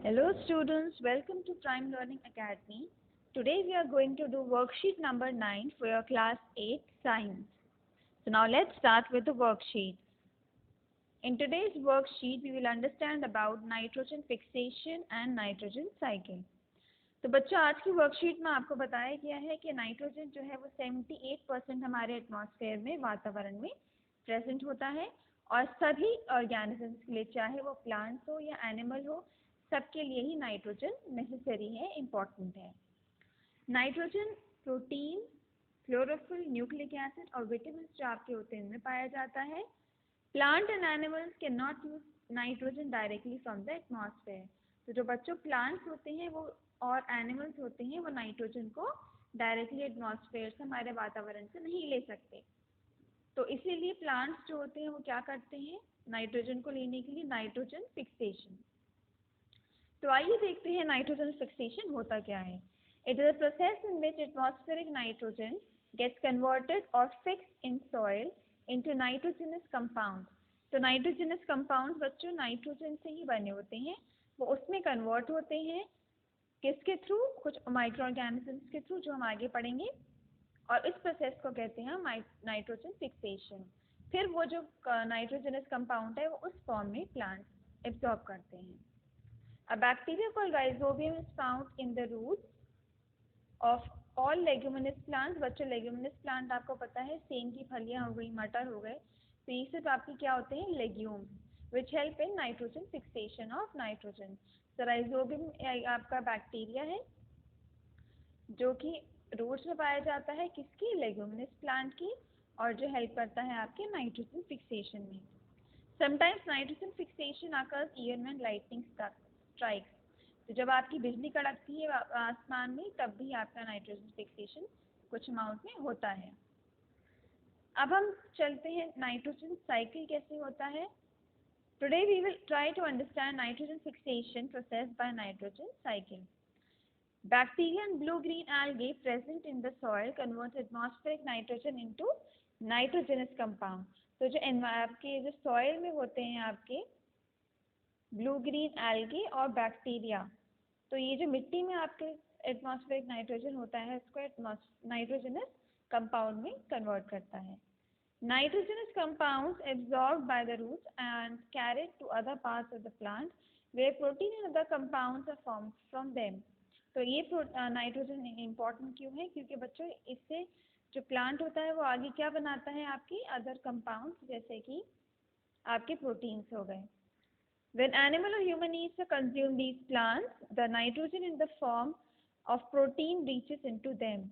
Hello students, welcome to Prime Learning Academy. Today we are going to do worksheet number 9 for your class 8 science. So now let's start with the worksheet. In today's worksheet we will understand about nitrogen fixation and nitrogen cycle. तो बच्चों आज की worksheet में आपको बताया गया है कि नाइट्रोजन जो है वो 78% हमारे एटमॉस्फेयर में वातावरण में प्रेजेंट होता है और सभी ऑर्गेनिजम्स के लिए चाहे वो प्लांट्स हो या एनिमल हो सबके लिए ही नाइट्रोजन नेसेसरी है, इम्पॉर्टेंट है। Nitrogen protein, chlorophyll, nucleic acid और विटामिन जो आपके होते हैं इनमें पाया जाता है। Plant and animals can not use nitrogen directly from the atmosphere. तो जो बच्चों प्लांट्स होते हैं वो और एनिमल्स होते हैं वो नाइट्रोजन को डायरेक्टली एटमॉस्फेयर से हमारे वातावरण से नहीं ले सकते। तो इसीलिए प्लांट्स जो होते हैं वो क्या करते हैं, नाइट्रोजन को लेने के लिए नाइट्रोजन फिक्सेशन। तो आइए देखते हैं नाइट्रोजन फिक्सेशन होता क्या है। It is a process in which atmospheric nitrogen gets converted और fixed in soil into nitrogenous compound. तो नाइट्रोजनस कंपाउंड बच्चों नाइट्रोजन से ही बने होते हैं, वो उसमें कन्वर्ट होते हैं किसके थ्रू, कुछ माइक्रो ऑर्गेनिजम्स के थ्रू जो हम आगे पढ़ेंगे, और इस प्रोसेस को कहते हैं नाइट्रोजन फिक्सेशन। फिर वो जो नाइट्रोजनस कंपाउंड है वो उस फॉर्म में प्लांट्स एब्जॉर्ब करते हैं। A bacteria called rhizobium is found in the roots of all leguminous plants। बच्चों लेग्यूमिनस प्लांट आपको पता है, सेम की फलियां हो गई, मटर हो गए, तो ये सिर्फ आपकी क्या होते हैं, legumes which help in nitrogen fixation of nitrogen. तो राइजोबियम आपका बैक्टीरिया है जो कि रूट्स में पाया जाता है किसकी, लेग्यूमिनस प्लांट की, और जो हेल्प करता है आपके नाइट्रोजन फिक्सेशन में। Sometimes nitrogen fixation occurs even when lightning strikes। तो जब आपकी बिजली कड़कती है आसमान में तब भी आपका नाइट्रोजन फिक्सेशन कुछ अमाउंट में होता है। अब हम चलते हैं नाइट्रोजन साइकिल कैसे होता है। Today we will try to understand nitrogen fixation process by nitrogen cycle. Bacteria and blue-green algae present in the soil convert atmospheric nitrogen into nitrogenous compound। तो जो आपके जो सॉइल में होते हैं आपके ब्लू ग्रीन एल्गी और बैक्टीरिया, तो ये जो मिट्टी में आपके एटमॉस्फेरिक नाइट्रोजन होता है उसको नाइट्रोजनस कंपाउंड में कन्वर्ट करता है। Nitrogenous compounds absorbed by the roots and carried to other parts of the plant where protein and other compounds are formed from them. तो ये नाइट्रोजन इम्पॉर्टेंट क्यों है, क्योंकि बच्चों इससे जो प्लांट होता है वो आगे क्या बनाता है, आपकी अदर कंपाउंड्स जैसे कि आपके प्रोटीन्स हो गए। When animal or human needs to consume these plants, the nitrogen in the form of protein reaches into them.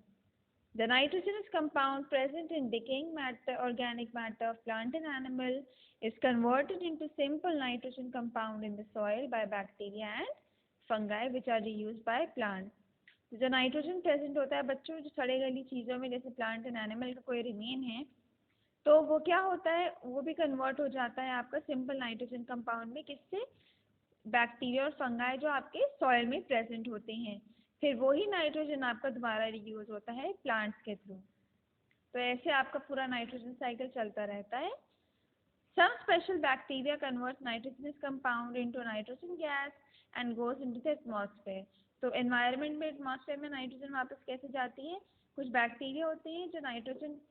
The nitrogenous compound present in decaying matter, organic matter of plant and animal is converted into simple nitrogen compound in the soil by bacteria and fungi which are reused by plant। जो nitrogen present होता है बच्चों जो सड़े गली चीज़ों में जैसे प्लांट एंड एनिमल का कोई रिमेन है तो वो क्या होता है, वो भी कन्वर्ट हो जाता है आपका सिंपल नाइट्रोजन कंपाउंड में, किससे, बैक्टीरिया और फंगाई जो आपके सॉइल में प्रेजेंट होते हैं। फिर वही नाइट्रोजन आपका दोबारा रीयूज होता है प्लांट्स के थ्रू। तो ऐसे आपका पूरा नाइट्रोजन साइकिल चलता रहता है। Some special bacteria converts nitrogenous compound into nitrogen gas and goes into the atmosphere। तो एनवायरनमेंट में, एटमॉस्फेयर में नाइट्रोजन वापस कैसे जाती है, कुछ बैक्टीरिया होते हैं जो नाइट्रोजन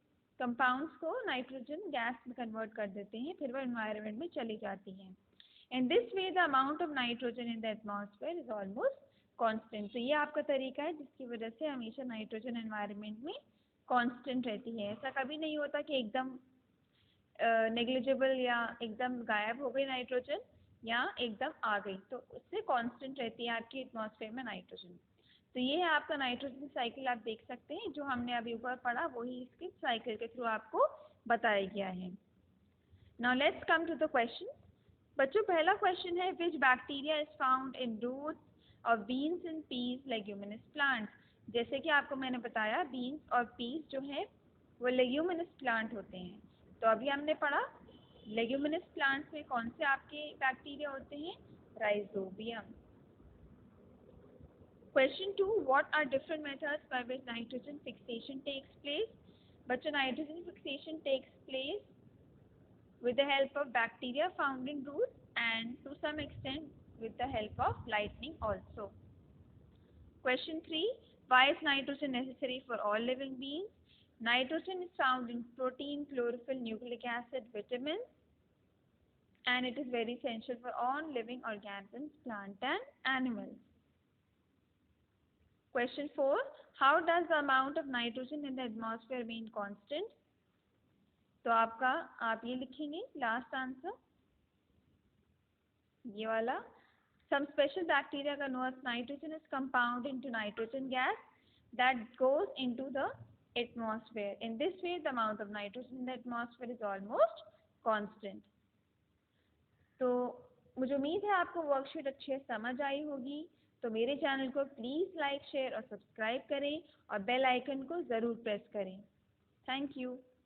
कंपाउंड्स को नाइट्रोजन गैस में कन्वर्ट कर देते हैं, फिर वो एनवायरनमेंट में चली जाती हैं। In this way the amount of nitrogen in the atmosphere is almost constant. तो ये आपका तरीका है जिसकी वजह से हमेशा नाइट्रोजन एनवायरनमेंट में कांस्टेंट रहती है। ऐसा कभी नहीं होता कि एकदम नेग्लिजिबल या एकदम गायब हो गई नाइट्रोजन या एकदम आ गई, तो उससे कांस्टेंट रहती है आपकी एटमॉस्फेयर में नाइट्रोजन। तो ये है आपका नाइट्रोजन साइकिल, आप देख सकते हैं जो हमने अभी ऊपर पढ़ा वही इसके साइकिल के थ्रू आपको बताया गया है। Now let's come to the question. बच्चों पहला क्वेश्चन है, which bacteria is found in roots of beans and peas leguminous plants. जैसे कि आपको मैंने बताया बीन्स और पीस जो है वो लेग्यूमिनस प्लांट होते हैं। तो अभी हमने पढ़ा लेग्यूमिनस प्लांट्स में कौन से आपके बैक्टीरिया होते हैं, rhizobium. Question 2, what are different methods by which nitrogen fixation takes place? बच्चों nitrogen fixation takes place with the help of bacteria found in roots and to some extent with the help of lightning also. Question 3. Why is nitrogen necessary for all living beings? Nitrogen is found in protein, chlorophyll, nucleic acid, vitamins, and it is very essential for all living organisms, plant and animals. Question 4. How does the amount of nitrogen in the atmosphere remain constant? तो आप ये लिखेंगे last answer ये वाला. Some special bacteria converts nitrogenous compound into nitrogen gas that goes into the atmosphere. In this way, the amount of nitrogen in the atmosphere is almost constant. तो मुझे उम्मीद है आपको वर्कशीट अच्छे समझ आई होगी. तो मेरे चैनल को प्लीज़ लाइक, शेयर और सब्सक्राइब करें और बेल आइकन को ज़रूर प्रेस करें. Thank you.